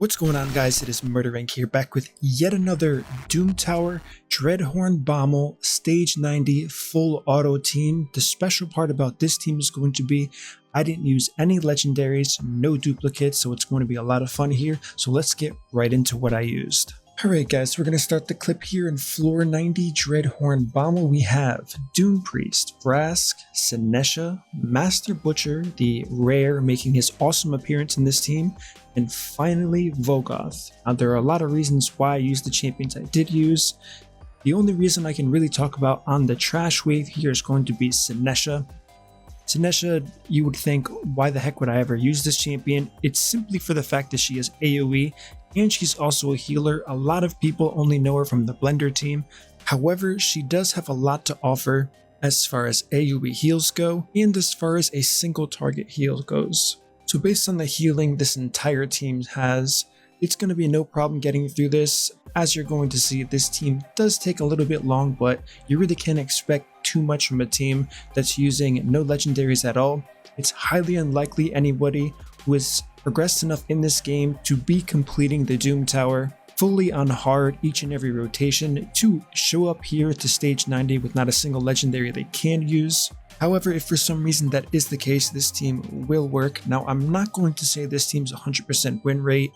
What's going on, guys? It is MurderInc here, back with yet another Doom Tower Dreadhorn Bommal Stage 90 full auto team. The special part about this team is going to be I didn't use any legendaries, no duplicates, so it's going to be a lot of fun here. So let's get right into what I used. Alright guys, we're going to start the clip here in floor 90 Dreadhorn Bommal. We have Doom Priest, Vrask, Senesha, Master Butcher, the rare making his awesome appearance in this team, and finally Vogoth. Now there are a lot of reasons why I used the champions I did use. The only reason I can really talk about on the trash wave here is going to be Senesha. Senesha, you would think, why the heck would I ever use this champion? It's simply for the fact that she is AoE, and she's also a healer. A lot of people only know her from the Blender team. However, she does have a lot to offer as far as AoE heals go, and as far as a single target heal goes. So based on the healing this entire team has, it's going to be no problem getting through this. As you're going to see, this team does take a little bit long, but you really can't expect too much from a team that's using no legendaries at all. It's highly unlikely anybody who has progressed enough in this game to be completing the Doom Tower fully on hard each and every rotation to show up here to stage 90 with not a single legendary they can use. However, if for some reason that is the case, this team will work. Now, I'm not going to say this team's 100% win rate,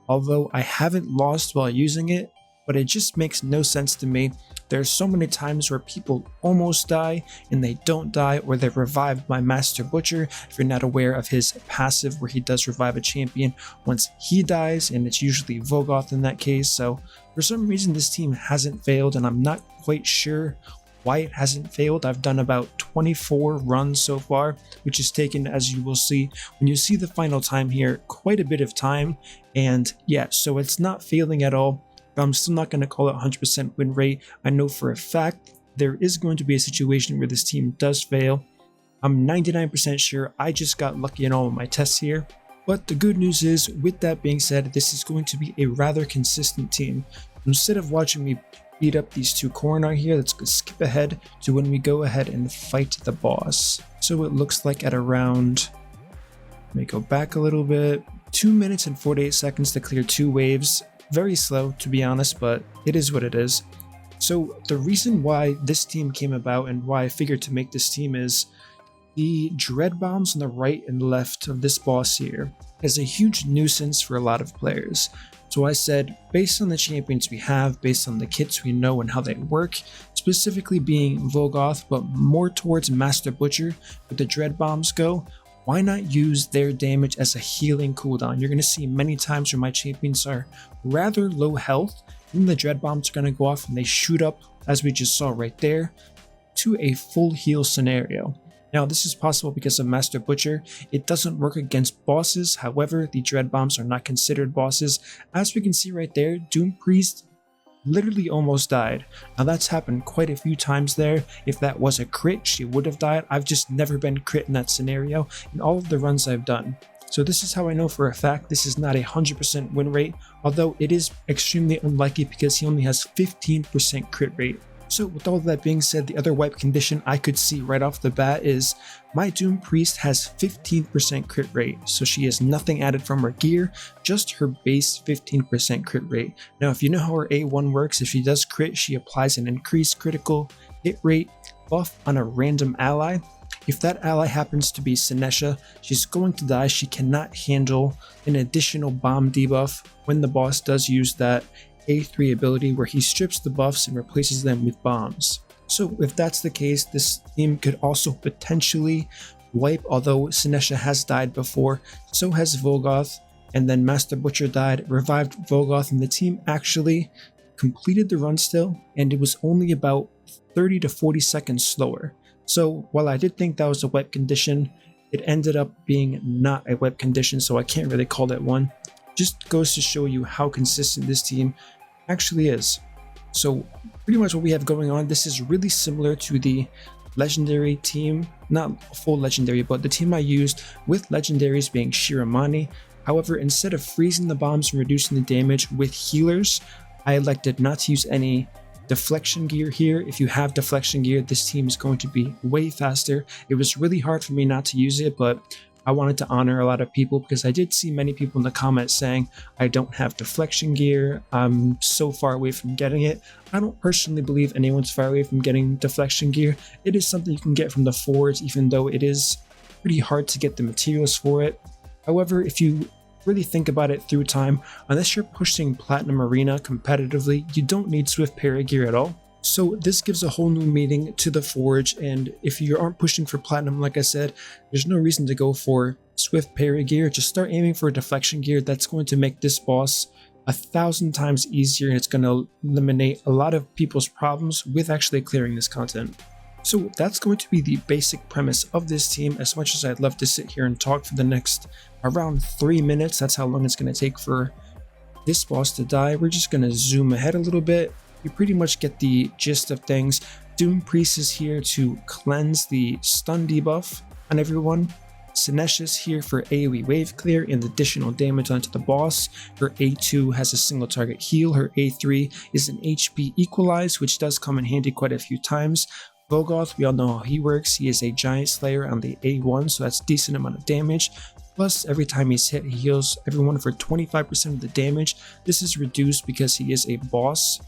although I haven't lost while using it, but it just makes no sense to me. There's so many times where people almost die and they don't die, or they're revived by Master Butcher. If you're not aware of his passive where he does revive a champion once he dies, and it's usually Vogoth in that case. So for some reason this team hasn't failed, and I'm not quite sure why it hasn't failed. I've done about 24 runs so far, which is taken, as you will see when you see the final time here, quite a bit of time. And yeah, so it's not failing at all. But I'm still not going to call it 100% win rate. I know for a fact there is going to be a situation where this team does fail. I'm 99% sure I just got lucky in all of my tests here. But the good news is, with that being said, this is going to be a rather consistent team. Instead of watching me beat up these two Coronar here, let's go skip ahead to when we go ahead and fight the boss. So it looks like at around, let me go back a little bit, 2 minutes and 48 seconds to clear 2 waves. Very slow, to be honest, but it is what it is. So the reason why this team came about and why I figured to make this team is the dread bombs on the right and left of this boss here is a huge nuisance for a lot of players. So I said, based on the champions we have, based on the kits we know and how they work, specifically being Vogoth, but more towards Master Butcher with the dread bombs go, why not use their damage as a healing cooldown? You're going to see many times where my champions are rather low health, and the dread bombs are going to go off and they shoot up, as we just saw right there, to a full heal scenario. Now, this is possible because of Master Butcher. It doesn't work against bosses. However, the dread bombs are not considered bosses. As we can see right there, Doom Priest literally almost died. Now that's happened quite a few times there. If that was a crit, she would have died. I've just never been crit in that scenario in all of the runs I've done. So this is how I know for a fact this is not a 100% win rate, although it is extremely unlikely because he only has 15% crit rate. So with all of that being said, the other wipe condition I could see right off the bat is my Doom Priest has 15% crit rate, so she has nothing added from her gear, just her base 15% crit rate. Now if you know how her A1 works, if she does crit, she applies an increased critical hit rate buff on a random ally. If that ally happens to be Senesha, she's going to die. She cannot handle an additional bomb debuff when the boss does use that A3 ability where he strips the buffs and replaces them with bombs. So if that's the case, this team could also potentially wipe, although Senesha has died before, so has Vogoth, and then Master Butcher died, revived Vogoth, and the team actually completed the run still, and it was only about 30 to 40 seconds slower. So while I did think that was a wipe condition, it ended up being not a wipe condition, so I can't really call it one. Just goes to show you how consistent this team actually is. So pretty much what we have going on, this is really similar to the legendary team, not full legendary, but the team I used with legendaries being Shiramani. However, instead of freezing the bombs and reducing the damage with healers, I elected not to use any deflection gear here. If you have deflection gear, this team is going to be way faster. It was really hard for me not to use it, but I wanted to honor a lot of people because I did see many people in the comments saying I don't have deflection gear, I'm so far away from getting it. I don't personally believe anyone's far away from getting deflection gear. It is something you can get from the forge, even though it is pretty hard to get the materials for it. However, if you really think about it through time, unless you're pushing Platinum Arena competitively, you don't need Swift Para gear at all. So this gives a whole new meaning to the forge, and if you aren't pushing for Platinum, like I said, there's no reason to go for Swift Para gear. Just start aiming for deflection gear. That's going to make this boss 1,000 times easier, and it's going to eliminate a lot of people's problems with actually clearing this content. So that's going to be the basic premise of this team. As much as I'd love to sit here and talk for the next around 3 minutes, that's how long it's going to take for this boss to die. We're just going to zoom ahead a little bit. You pretty much get the gist of things. Doom Priest is here to cleanse the stun debuff on everyone. Sinesh is here for AoE wave clear and additional damage onto the boss. Her A2 has a single target heal. Her A3 is an HP equalize, which does come in handy quite a few times. Vogoth, we all know how he works. He is a giant slayer on the A1, so that's a decent amount of damage. Plus, every time he's hit, he heals everyone for 25% of the damage. This is reduced because he is a boss.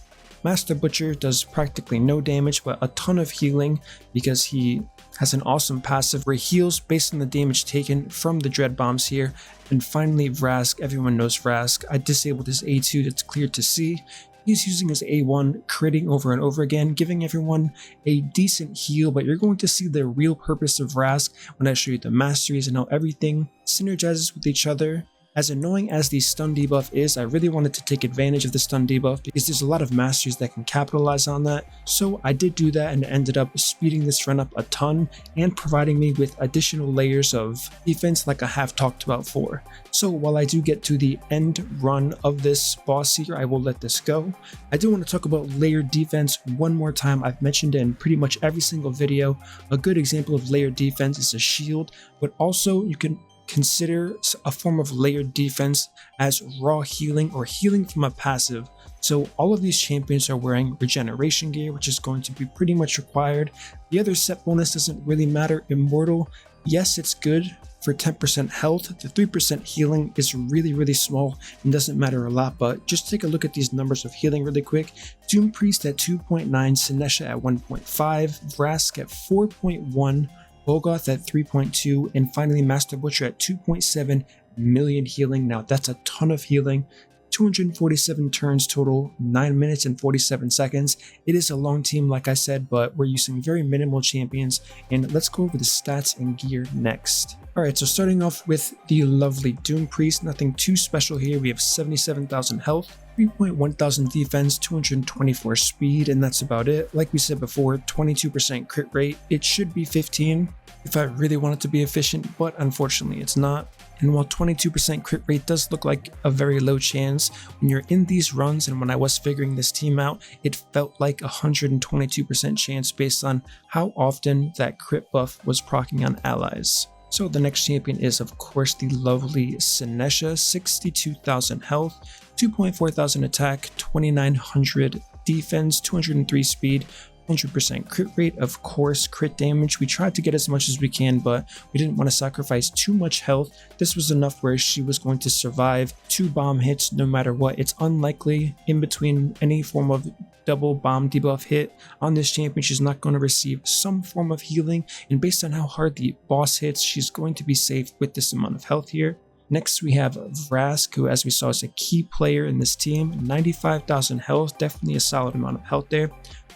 Master Butcher does practically no damage, but a ton of healing because he has an awesome passive where he heals based on the damage taken from the Dread Bombs here. And finally, Vrask, everyone knows Vrask. I disabled his A2, that's clear to see. He's using his A1, critting over and over again, giving everyone a decent heal, but you're going to see the real purpose of Vrask when I show you the Masteries and how everything synergizes with each other. As annoying as the stun debuff is, I really wanted to take advantage of the stun debuff because there's a lot of Masteries that can capitalize on that. So I did do that and ended up speeding this run up a ton and providing me with additional layers of defense like I have talked about before. So while I do get to the end run of this boss here, I will let this go. I do want to talk about layered defense one more time. I've mentioned it in pretty much every single video. A good example of layered defense is a shield, but also you can consider a form of layered defense as raw healing or healing from a passive. So all of these champions are wearing regeneration gear, which is going to be pretty much required. The other set bonus doesn't really matter. Immortal, yes, it's good for 10% health. The 3% healing is really small and doesn't matter a lot, but just take a look at these numbers of healing really quick. Doom Priest at 2.9, Sinesha at 1.5, Vrask at 4.1, Vogoth at 3.2, and finally Master Butcher at 2.7 million healing. Now that's a ton of healing. 247 turns total, 9 minutes and 47 seconds. It is a long team, like I said, but we're using very minimal champions, and let's go over the stats and gear next. Alright, so starting off with the lovely Doom Priest, nothing too special here. We have 77,000 health, 3,100 defense, 224 speed, and that's about it. Like we said before, 22% crit rate. It should be 15 if I really want it to be efficient, but unfortunately it's not. And while 22% crit rate does look like a very low chance, when you're in these runs and when I was figuring this team out, it felt like 122% chance based on how often that crit buff was proccing on allies. So the next champion is of course the lovely Sinesha, 62,000 health, 2,400 attack, 2,900 defense, 203 speed, 100% crit rate, of course, crit damage. We tried to get as much as we can, but we didn't want to sacrifice too much health. This was enough where she was going to survive 2 bomb hits no matter what. It's unlikely in between any form of double bomb debuff hit on this champion she's not going to receive some form of healing, and based on how hard the boss hits, she's going to be safe with this amount of health here. Next we have Vrask, who as we saw is a key player in this team, 95,000 health, definitely a solid amount of health there.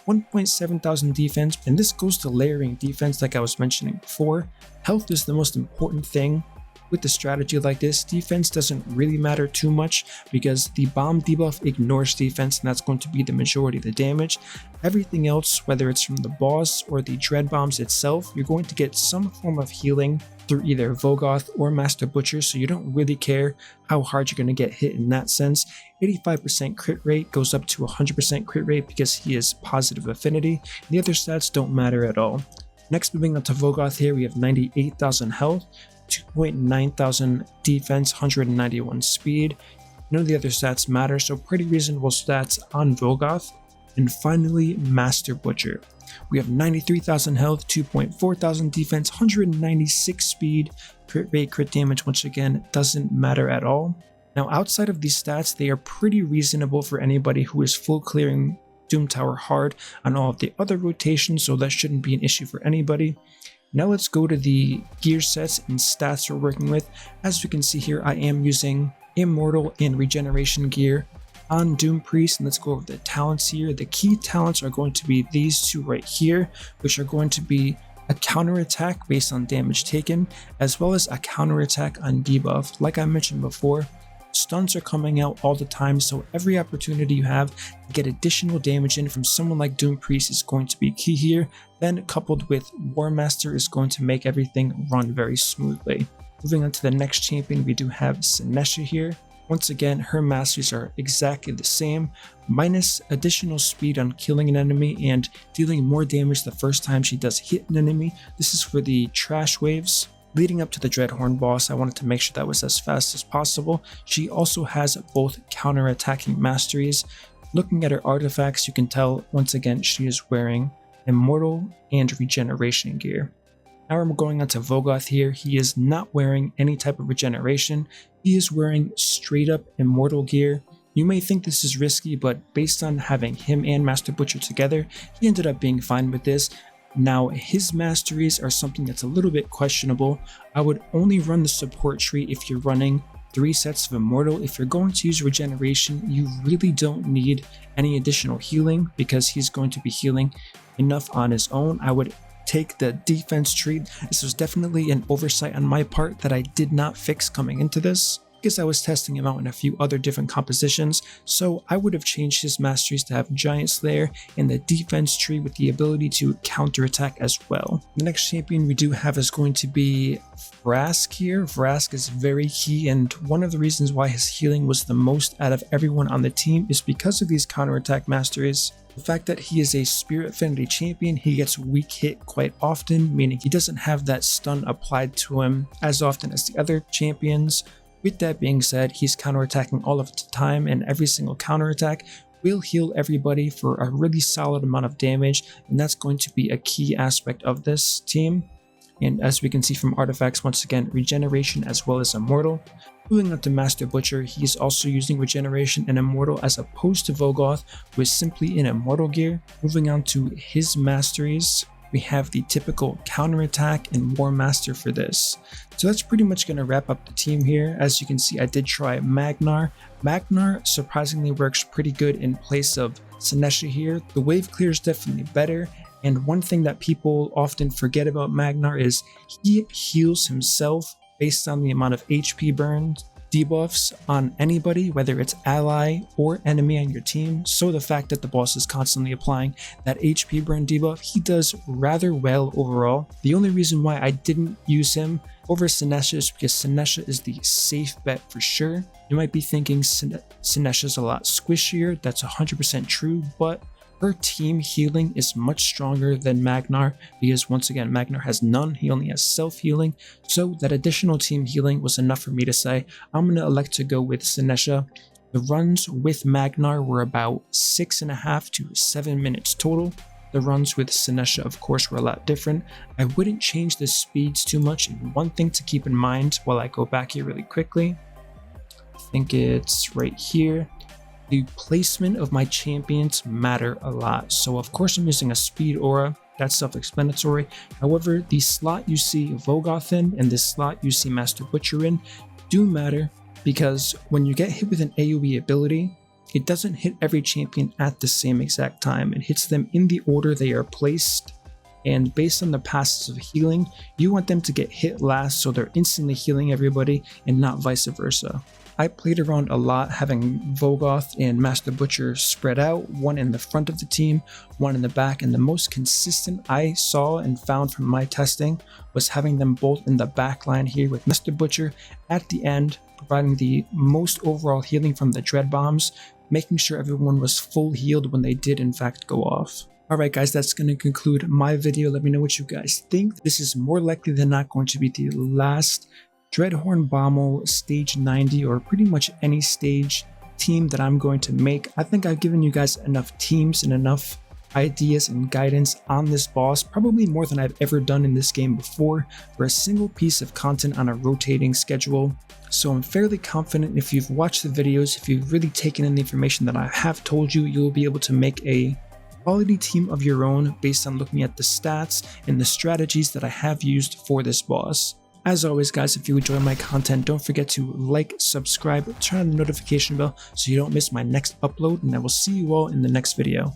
1,700 defense, and this goes to layering defense like I was mentioning before. Health is the most important thing with the strategy like this. Defense doesn't really matter too much because the bomb debuff ignores defense, and that's going to be the majority of the damage. Everything else, whether it's from the boss or the Dread Bombs itself, you're going to get some form of healing through either Vogoth or Master Butcher, so you don't really care how hard you're going to get hit in that sense. 85% crit rate goes up to 100% crit rate because he is positive affinity. The other stats don't matter at all. Next, moving on to Vogoth here, we have 98,000 health, 2,900 defense, 191 speed. None of the other stats matter, so pretty reasonable stats on Vogoth. And finally, Master Butcher. We have 93,000 health, 2,400 defense, 196 speed, crit rate, crit damage, once again, doesn't matter at all. Now outside of these stats, they are pretty reasonable for anybody who is full clearing Doom Tower hard on all of the other rotations, so that shouldn't be an issue for anybody. Now let's go to the gear sets and stats we're working with. As we can see here, I am using Immortal and Regeneration gear on Doom Priest, and let's go over the talents here. The key talents are going to be these two right here, which are going to be a counterattack based on damage taken, as well as a counterattack on debuff. Like I mentioned before, stuns are coming out all the time, so every opportunity you have to get additional damage in from someone like Doom Priest is going to be key here. Then coupled with War Master is going to make everything run very smoothly. Moving on to the next champion, we do have Senesha here. Once again, her masteries are exactly the same, minus additional speed on killing an enemy and dealing more damage the first time she does hit an enemy. This is for the trash waves. Leading up to the Dreadhorn boss, I wanted to make sure that was as fast as possible. She also has both counter-attacking masteries. Looking at her artifacts, you can tell once again she is wearing Immortal and Regeneration gear. Now I'm going on to Vogoth here. He is not wearing any type of regeneration. He is wearing straight up Immortal gear. You may think this is risky, but based on having him and Master Butcher together, he ended up being fine with this. Now his masteries are something that's a little bit questionable. I would only run the support tree if you're running 3 sets of Immortal. If you're going to use regeneration, you really don't need any additional healing because he's going to be healing enough on his own. I would take the defense tree. This was definitely an oversight on my part that I did not fix coming into this, because I was testing him out in a few other different compositions, so I would have changed his masteries to have Giant Slayer and the defense tree with the ability to counterattack as well. The next champion we do have is going to be Vrask here. Vrask is very key, and one of the reasons why his healing was the most out of everyone on the team is because of these counterattack masteries. The fact that he is a Spirit Affinity champion, he gets weak hit quite often, meaning he doesn't have that stun applied to him as often as the other champions. With that being said, he's counterattacking all of the time, and every single counterattack will heal everybody for a really solid amount of damage, and that's going to be a key aspect of this team. And as we can see from artifacts, once again, regeneration as well as Immortal. Moving on to Master Butcher, he's also using regeneration and Immortal as opposed to Vogoth, who is simply in Immortal gear. Moving on to his masteries, we have the typical counterattack and War Master for this. So that's pretty much going to wrap up the team here. As you can see, I did try Magnar. Magnar surprisingly works pretty good in place of Senesha here. The wave clear is definitely better. And one thing that people often forget about Magnar is he heals himself based on the amount of HP burned debuffs on anybody, whether it's ally or enemy on your team. So the fact that the boss is constantly applying that HP burn debuff, he does rather well overall. The only reason why I didn't use him over Senesha is because Senesha is the safe bet for sure. You might be thinking Senesha is a lot squishier. That's 100% true, but her team healing is much stronger than Magnar, because once again, Magnar has none, he only has self-healing, so that additional team healing was enough for me to say, I'm going to elect to go with Senesha. The runs with Magnar were about 6.5 to 7 minutes total. The runs with Senesha, of course, were a lot different. I wouldn't change the speeds too much, and one thing to keep in mind while I go back here really quickly, I think it's right here. The placement of my champions matter a lot. So of course I'm using a speed aura, that's self-explanatory. However, the slot you see Vogoth in and the slot you see Master Butcher in do matter, because when you get hit with an AoE ability, it doesn't hit every champion at the same exact time. It hits them in the order they are placed, and based on the passes of healing, you want them to get hit last so they're instantly healing everybody and not vice versa. I played around a lot having Vogoth and Master Butcher spread out, one in the front of the team, one in the back, and the most consistent I saw and found from my testing was having them both in the back line here, with Master Butcher at the end providing the most overall healing from the Dread Bombs, making sure everyone was full healed when they did in fact go off. Alright guys, that's going to conclude my video. Let me know what you guys think. This is more likely than not going to be the last Dreadhorn Bommal stage 90, or pretty much any stage team that I'm going to make. I think I've given you guys enough teams and enough ideas and guidance on this boss, probably more than I've ever done in this game before, for a single piece of content on a rotating schedule. So I'm fairly confident if you've watched the videos, if you've really taken in the information that I have told you, you'll be able to make a quality team of your own based on looking at the stats and the strategies that I have used for this boss. As always guys, if you enjoy my content, don't forget to like, subscribe, turn on the notification bell so you don't miss my next upload, and I will see you all in the next video.